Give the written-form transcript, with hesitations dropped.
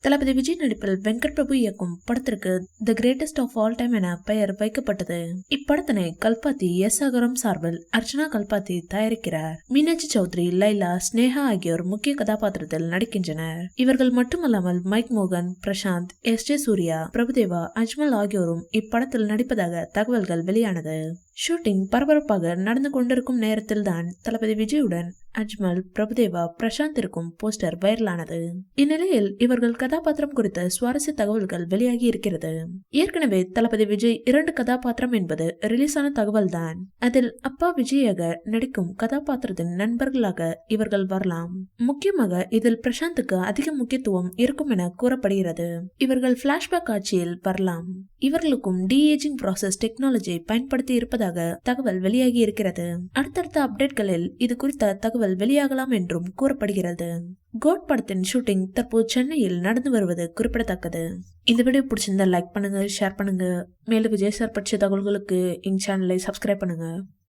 தளபதி விஜய் நடிப்பில் வெங்கட் பிரபு இயக்கும் படத்திற்கு the greatest of all time என பெயர் வைக்கப்பட்டது. இப்படத்தினை கல்பாத்தி எஸ் அகரம் சார்பில் அர்ச்சனா கல்பாத்தி தயாரிக்கிறார். மீனாட்சி சௌத்ரி, லைலா, ஸ்னேகா ஆகியோர் முக்கிய கதாபாத்திரத்தில் நடிக்கின்றனர். இவர்கள் மட்டுமல்லாமல் மைக் மோகன், பிரசாந்த், எஸ் ஜே சூர்யா, பிரபுதேவா, அஜ்மல் ஆகியோரும் இப்படத்தில் நடிப்பதாக தகவல்கள் வெளியானது. ஷூட்டிங் பரபரப்பாக நடந்து கொண்டிருக்கும் நேரத்தில் தான் தளபதி விஜயுடன் அஜ்மல், பிரபுதேவா, பிரசாந்த் இருக்கும் போஸ்டர் வைரலானது. இந்நிலையில் இவர்கள் கதாபாத்திரம் குறித்த சுவாரஸ்ய தகவல்கள் வெளியாகி இருக்கிறது. ஏற்கனவே தளபதி விஜய் 2 கதாபாத்திரம் என்பது ரிலீஸான தகவல் தான். அதில் அப்பா விஜயாக நடிக்கும் கதாபாத்திரத்தின் நண்பர்களாக இவர்கள் வரலாம். முக்கியமாக இதில் பிரசாந்துக்கு அதிக முக்கியத்துவம் இருக்கும் என கூறப்படுகிறது. இவர்கள் பிளாஷ்பேக் காட்சியில் வரலாம். இவர்களுக்கும் டி-ஏஜிங் ப்ராசஸ் டெக்னாலஜியை பயன்படுத்தி இருப்பதாக தகவல் வெளியாகி இருக்கிறது. அடுத்தடுத்த அப்டேட்களில் இது குறித்த தகவல் வெளியாகலாம் என்றும் கூறப்படுகிறது. கோட் படத்தின் ஷூட்டிங் தற்போது சென்னையில் நடந்து வருவது குறிப்பிடத்தக்கது. இந்த வீடியோ பிடிச்சிருந்தா லைக் பண்ணுங்க, ஷேர் பண்ணுங்க. மேலும் விஜய் சார் பற்றிய தகவல்களுக்கு எங்க சேனலை சப்ஸ்கிரைப் பண்ணுங்க.